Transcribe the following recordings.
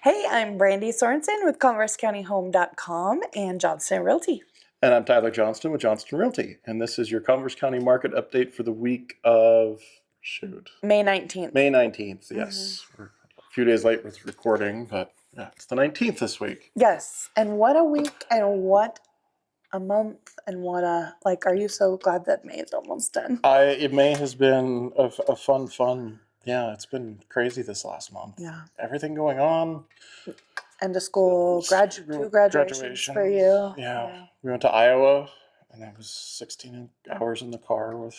Hey, I'm Brandi Sorensen with ConverseCountyHome.com and Johnston Realty. And I'm Tyler Johnston with Johnston Realty. And this is your Converse County market update for the week of, May 19th. May 19th. Yes. We're a few days late with recording, but yeah, it's the 19th this week. Yes. And what a week and what a month and what a, are you so glad that May is almost done? May has been a fun. Yeah, it's been crazy this last month. Yeah. Everything going on. End of school, two graduations for you. Yeah. We went to Iowa, and it was 16 hours in the car with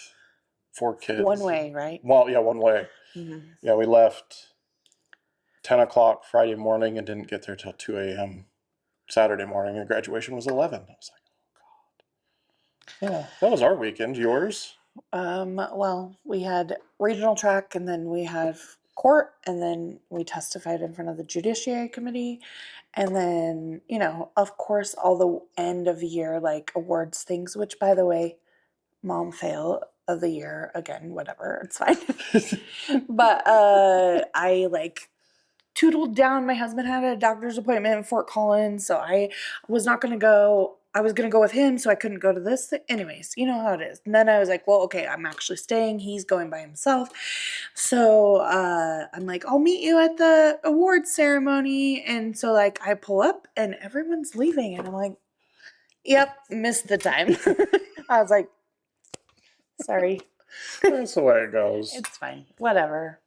4 kids. One way, right? Well, yeah, one way. Mm-hmm. Yeah, we left 10 o'clock Friday morning and didn't get there till 2 a.m. Saturday morning, and graduation was 11. I was like, oh, God. Yeah, that was our weekend. Yours? Well, we had regional track, and then we had court, and then we testified in front of the Judiciary Committee, and then, of course, all the end of year, awards things, which, by the way, mom fail of the year again, whatever, it's fine. But I tootled down. My husband had a doctor's appointment in Fort Collins, so I was not going to go. I was going to go with him, so I couldn't go to this thing. Anyways, you know how it is. And then I was like, well, okay, I'm actually staying. He's going by himself. So I'm like, I'll meet you at the awards ceremony. And so I pull up and everyone's leaving. And I'm like, yep, missed the time. I was like, sorry. That's the way it goes. It's fine. Whatever.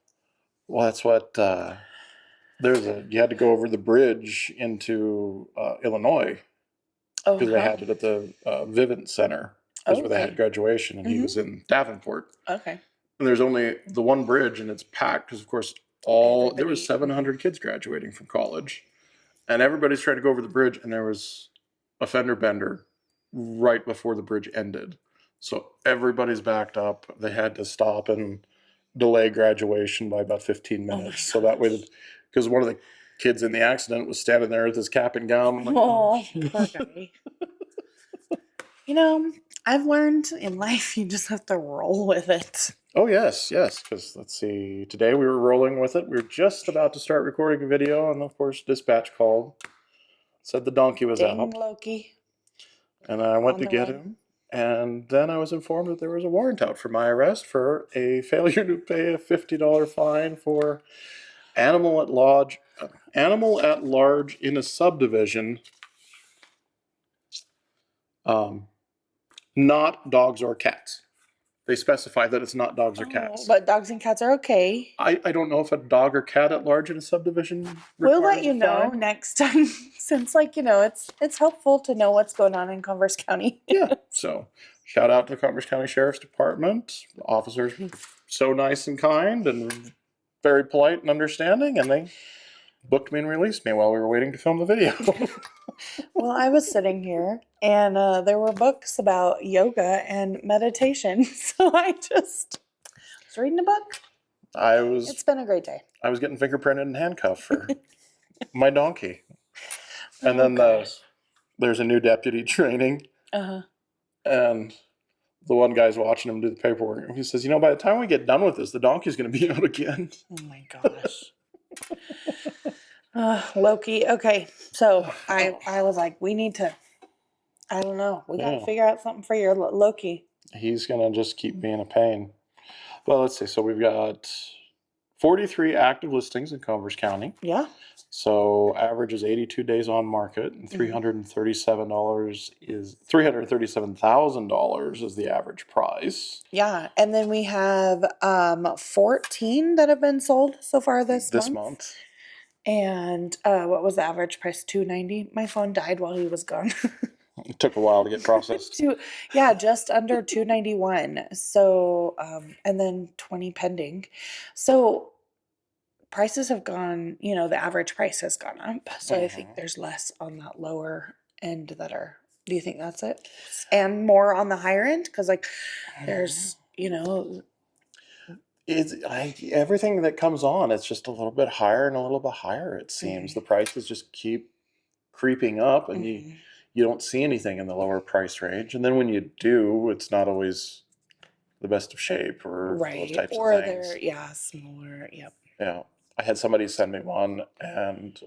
Well, that's what, you had to go over the bridge into Illinois. Because they had it at the Vivint Center. That's where they had graduation, and he was in Davenport. Okay. And there's only the one bridge, and it's packed because, of course, there was 700 kids graduating from college, and everybody's trying to go over the bridge, and there was a fender bender right before the bridge ended. So everybody's backed up. They had to stop and delay graduation by about 15 minutes. So that way, because one of the kids in the accident was standing there with his cap and gown. I'm like, poor guy. I've learned in life you just have to roll with it. Oh, yes. Because let's see. Today we were rolling with it. We were just about to start recording a video, and of course, dispatch called. Said the donkey was out. Loki. And I went to get him. And then I was informed that there was a warrant out for my arrest for a failure to pay a $50 fine for animal at large in a subdivision, not dogs or cats. They specify that it's not dogs or cats. But dogs and cats are okay. I don't know if a dog or cat at large in a subdivision. We'll let you know next time, since it's helpful to know what's going on in Converse County. Yeah. So shout out to Converse County Sheriff's Department. The officers so nice and kind and very polite and understanding, and they booked me and released me while we were waiting to film the video. Well, I was sitting here, and there were books about yoga and meditation, so I just was reading a book. It's been a great day. I was getting fingerprinted and handcuffed for my donkey. And then there's a new deputy training, and the one guy's watching him do the paperwork. He says, by the time we get done with this, the donkey's going to be out again. Oh, my gosh. Loki. Okay, so I was like, we need to, I don't know, we got to figure out something for your Loki. He's going to just keep being a pain. Well, let's see. So we've got 43 active listings in Converse County. Yeah. So average is 82 days on market, and $337,000 is the average price. Yeah, and then we have 14 that have been sold so far this month. And what was the average price? $290. My phone died while he was gone. It took a while to get processed. Just under $291. So, and then 20 pending. So prices have gone, the average price has gone up. So I think there's less on that lower end do you think that's it? And more on the higher end? Because there's, everything that comes on, it's just a little bit higher and a little bit higher, it seems. The prices just keep creeping up, and you don't see anything in the lower price range. And then when you do, it's not always the best of shape or those types of things. They're, smaller, yep. Yeah. I had somebody send me one, and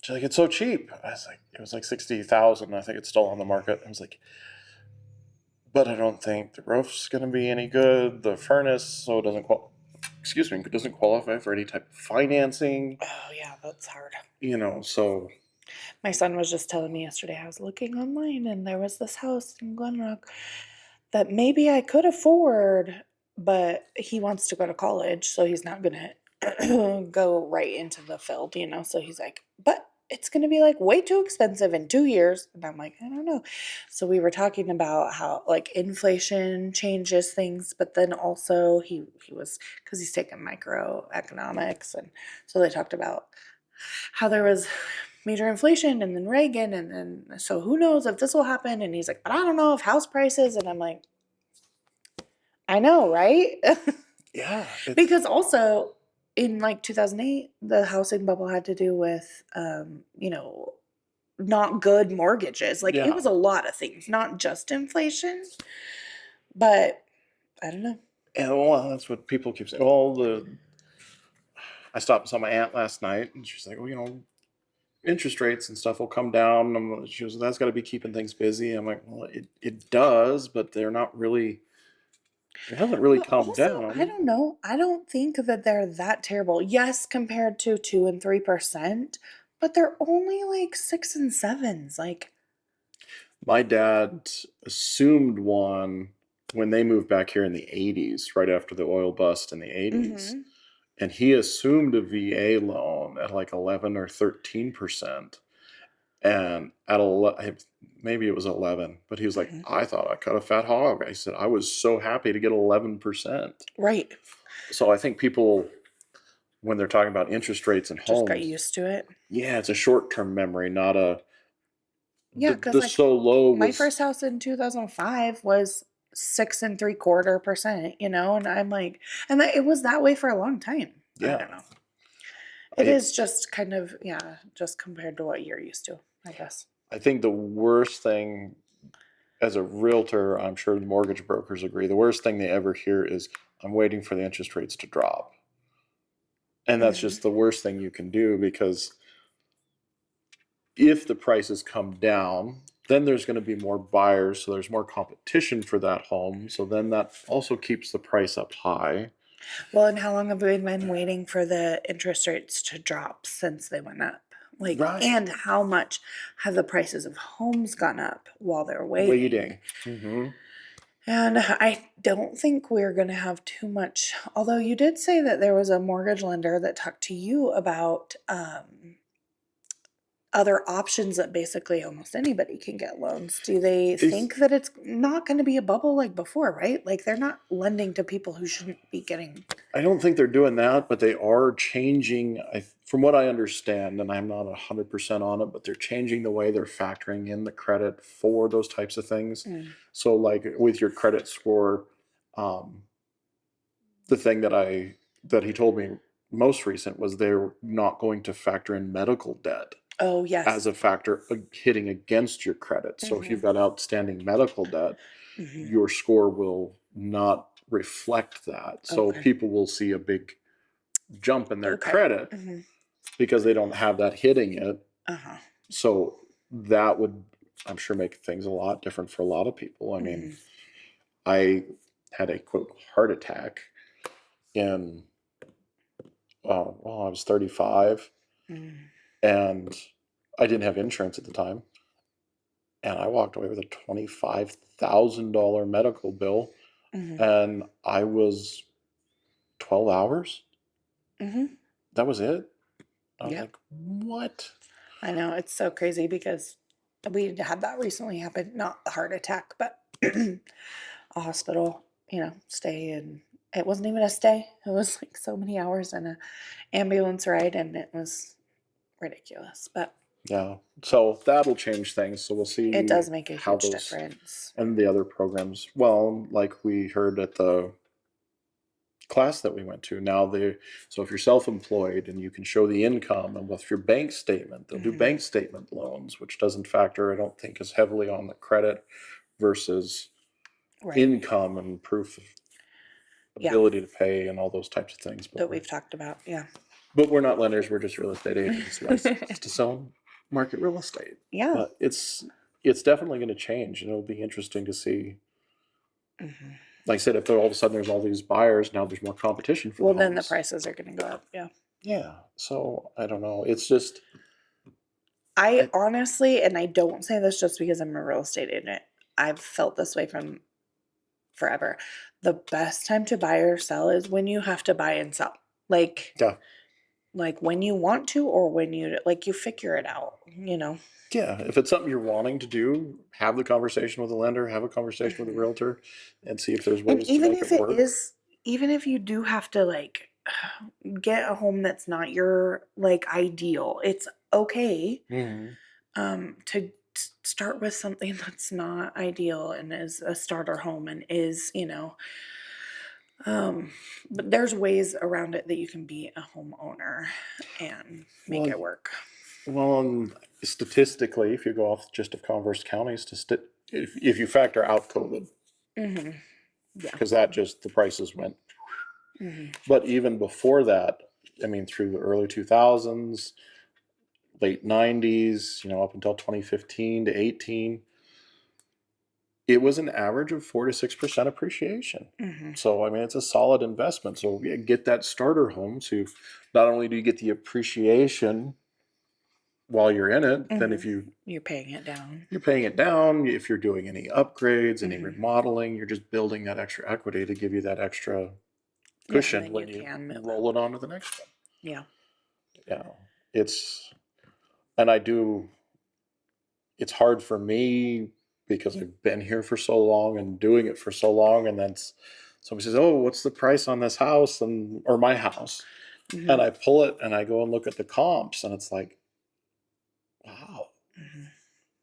she's like, "It's so cheap." I was like, "It was like 60,000. I think it's still on the market." I was like, "But I don't think the roof's going to be any good. The furnace, so it doesn't doesn't qualify for any type of financing." Oh, yeah, that's hard. So My son was just telling me yesterday, I was looking online and there was this house in Glenrock that maybe I could afford, but he wants to go to college, so he's not gonna go right into the field. So he's like, but it's gonna be like way too expensive in 2 years. And I'm like, I don't know. So we were talking about how like inflation changes things, but then also he was, because he's taking microeconomics, and so they talked about how there was major inflation and then Reagan, and then so who knows if this will happen. And he's like, but I don't know if house prices. And I'm like, I know, right? yeah, Because also in like 2008, the housing bubble had to do with, not good mortgages. Like it was a lot of things, not just inflation, but I don't know. And well, that's what people keep saying. I stopped and saw my aunt last night, and she's like, "Well, interest rates and stuff will come down." She was, "That's got to be keeping things busy." I'm like, "Well, it does, but they're not really. It hasn't really But come also, I down." don't know. I don't think that they're that terrible. Yes, compared to 2 and 3%, but they're only like 6 and 7s. Like, My dad assumed one when they moved back here in the 80s, right after the oil bust in the 80s. mm-hmm. And he assumed a VA loan at like 11 or 13%. And maybe it was 11, but he was like, Mm-hmm. "I thought I cut a fat hog." I said, "I was so happy to get 11%. Right. So I think people, when they're talking about interest rates and Just got homes, used to it. yeah, it's a short-term memory, not Yeah, because the like so low my was, first house in 2005 was 6 and 3/4%, and I'm like, and it was that way for a long time. I yeah. don't know. It I, is just kind of, yeah, just compared to what you're used to, I guess. I think the worst thing as a realtor, I'm sure the mortgage brokers agree, the worst thing they ever hear is, "I'm waiting for the interest rates to drop." And that's Mm-hmm. just the worst thing you can do, because if the prices come down, then there's going to be more buyers, so there's more competition for that home. So then that also keeps the price up high. Well, and how long have we been waiting for the interest rates to drop since they went up? Like, Right. and how much have the prices of homes gone up while they're waiting? Waiting. Mm-hmm. And I don't think we're going to have too much. Although you did say that there was a mortgage lender that talked to you about other options that basically almost anybody can get loans. Do they It's, think that it's not going to be a bubble like before, right? Like they're not lending to people who shouldn't be getting. I don't think they're doing that, but they are changing. From what I understand, and I'm not 100% on it, but they're changing the way they're factoring in the credit for those types of things. Mm. So, like with your credit score, um, the thing that he told me most recent was they're not going to factor in medical debt Oh, as yes. a factor hitting against your credit. So if Mm-hmm. you've got outstanding medical debt, Mm-hmm. your score will not reflect that. So Okay. people will see a big jump in their Okay. credit Mm-hmm. because they don't have that hitting it. Uh-huh. So that would, I'm sure, make things a lot different for a lot of people. I mean, Mm-hmm. I had a quote heart attack in, I was 35, Mm-hmm. and I didn't have insurance at the time. And I walked away with a $25,000 medical bill, Mm-hmm. and I was 12 hours. Mm-hmm. That was it. I was Yep. like, what? I know, it's so crazy because we had that recently happen, not a heart attack, but a hospital, stay, and it wasn't even a stay. It was like so many hours and a ambulance ride, and it was ridiculous. But Yeah. So that'll change things. So we'll it see does make a how huge those difference. and the other programs. Well, like we heard at the class that we went to, so if you're self-employed and you can show the income, and with your bank statement, they'll do Mm-hmm. bank statement loans, which doesn't factor, I don't think, as heavily on the credit versus Right. income and proof ability to pay and all those types of things. that we've talked about. Yeah. But we're not lenders. We're just real estate agents licensed to sell market real estate. Yeah. But it's definitely going to change, and it'll be interesting to see. Mm-hmm. Like I said, if all of a sudden there's all these buyers, now there's more competition for then the homes. prices are going to go up. Yeah. Yeah. So I don't know. It's just. I honestly, and I don't say this just because I'm a real estate agent, I've felt this way from forever. The best time to buy or sell is when you have to buy and sell. Like, Yeah. Like when you want to, or when you figure it out, Yeah, if it's something you're wanting to do, have the conversation with a lender, have a conversation with a realtor, and see if there's And ways to even make if it it work. is, even if you do have to get a home that's not your ideal, it's okay to start with something that's not ideal and is a starter home and is, but there's ways around it that you can be a homeowner and make it work. Well, statistically, if you go off just of Converse County, if you factor out COVID, Mm-hmm. Yeah. because the prices went. Mm-hmm. But even before that, I mean, through the early 2000s, late 90s, up until 2015 to 18, it was an average of 4 to 6% appreciation. Mm-hmm. So, I mean, it's a solid investment. So, yeah, get that starter home. So, not only do you get the appreciation while you're in it, then if you're paying it down. You're paying it down. If you're doing any upgrades, any remodeling, you're just building that extra equity to give you that extra cushion when you roll it on to the next one. Yeah. Yeah. It's hard for me because I've been here for so long and doing it for so long. And then somebody says, "Oh, what's the price on this house or my house?" Mm-hmm. And I pull it and I go and look at the comps, and it's like, wow,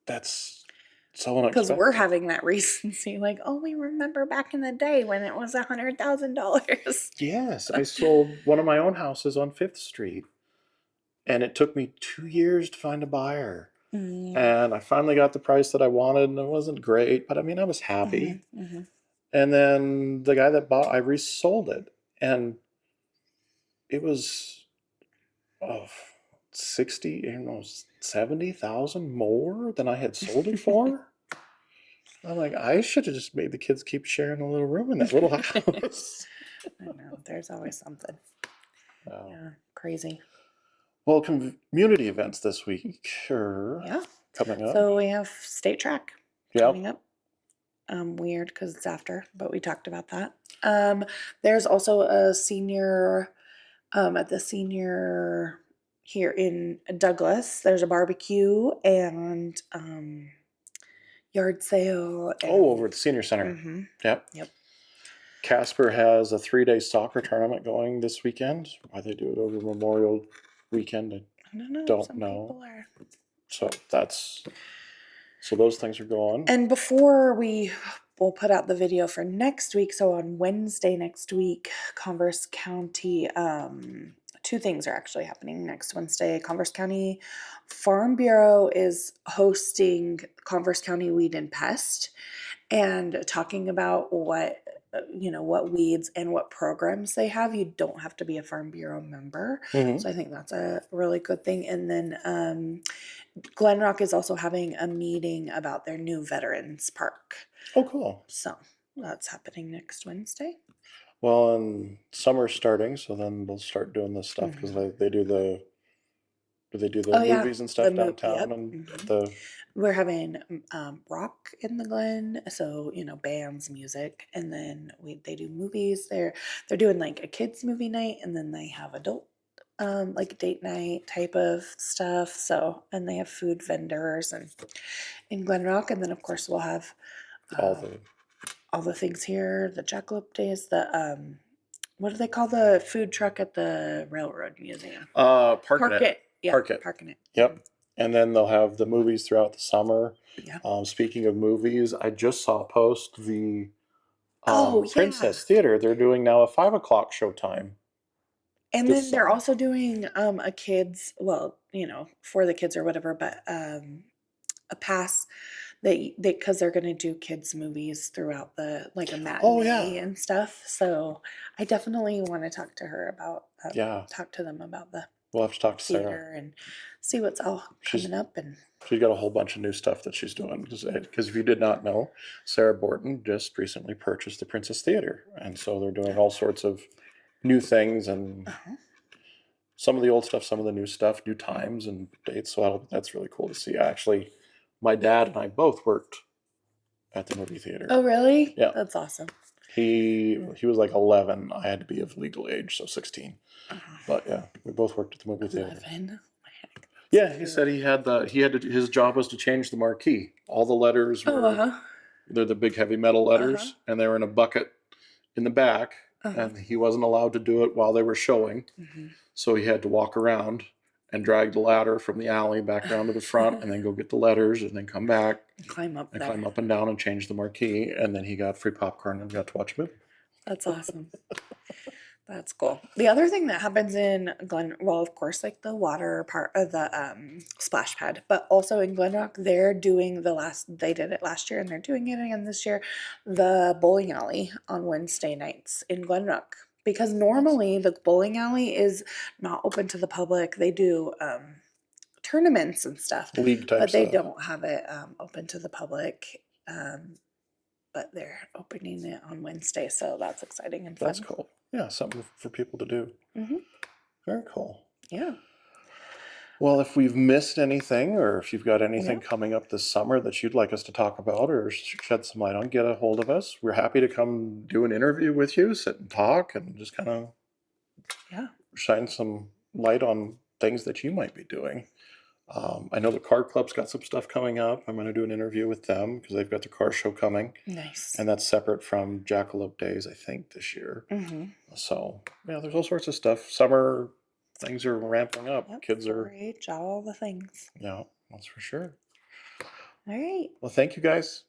that's so unexpected. Because we're having that recency, we remember back in the day when it was $100,000. Yes, I sold one of my own houses on 5th Street, and it took me 2 years to find a buyer. Mm-hmm. And I finally got the price that I wanted, and it wasn't great, but I mean, I was happy. Mm-hmm. And then the guy that bought, I resold it, and it was 70,000 more than I had sold it for. I'm like, I should have just made the kids keep sharing a little room in that little house. I know, there's always something. Yeah, crazy. Well, community events this week are coming up. So we have state track coming up. Weird because it's after, but we talked about that. There's also a senior at the senior here in Douglas. There's a barbecue and yard sale. Over at the senior center. Mm-hmm. Yep. Casper has a 3-day soccer tournament going this weekend. Why they do it over Memorial Weekend, I don't know. So those things are going. And before we'll put out the video for next week, so on Wednesday next week, Converse County, 2 things are actually happening next Wednesday. Converse County Farm Bureau is hosting Converse County Weed and Pest and talking about what weeds and what programs they have. You don't have to be a Farm Bureau member. Mm-hmm. So I think that's a really good thing. And then Glenrock is also having a meeting about their new Veterans Park. Oh, cool. So that's happening next Wednesday. Well, and summer's starting, so then they'll start doing this stuff because they do the movies and stuff downtown. And we're having rock in the Glen, so bands, music, and then they do movies. They're doing a kids movie night, and then they have adult date night type of stuff. So, and they have food vendors and in Glenrock, and then of course we'll have all the things here. The Jackalope Days, the what do they call the food truck at the Railroad Museum? Park It. Yeah, Parking It. Yep. And then they'll have the movies throughout the summer. Yeah. Speaking of movies, I just saw a post the Princess Theater. They're doing now a 5:00 showtime. And then they're also doing a kids, for the kids or whatever, but a pass because they're gonna do kids movies throughout the like a Oh, matinee yeah. and stuff. So I definitely want to talk to her about Yeah. talk to them about the We'll have to talk to Sarah. theater and see what's all coming up. And She's got a whole bunch of new stuff that she's doing. Because if you did not know, Sarah Borton just recently purchased the Princess Theater. And so they're doing all sorts of new things and some of the old stuff, some of the new stuff, new times and dates. So that's really cool to see. Actually, my dad and I both worked at the movie theater. oh, really? Yeah. That's awesome. He was like 11. I had to be of legal age, so 16. But yeah, we both worked at the movie theater. 11. Yeah, he said his job was to change the marquee. All the letters were they're the big heavy metal letters, and they were in a bucket in the back, and he wasn't allowed to do it while they were showing. So he had to walk around and drag the ladder from the alley back down to the front, and then go get the letters, and then come back, climb up and down and change the marquee, and then he got free popcorn and got to watch a movie. That's awesome. That's cool. The other thing that happens in well, of course, like the water part of the splash pad, but also in Glenrock, they're doing they did it last year and they're doing it again this year, the bowling alley on Wednesday nights in Glenrock. Because normally the bowling alley is not open to the public. They do tournaments and stuff, League type but they stuff. don't have it open to the public. But they're opening it on Wednesday, so that's exciting and fun. That's cool. Yeah, something for people to do. Very cool. Yeah. Well, if we've missed anything, or if you've got anything coming up this summer that you'd like us to talk about or shed some light on, get a hold of us. We're happy to come do an interview with you, sit and talk, and just kind of shine some light on things that you might be doing. I know the car club's got some stuff coming up. I'm going to do an interview with them because they've got the car show coming. Nice. And that's separate from Jackalope Days, I think, this year. So, yeah, there's all sorts of stuff. Summer things are ramping up. Kids are... 4-H, all the things. Yeah, that's for sure. All right. Well, thank you, guys.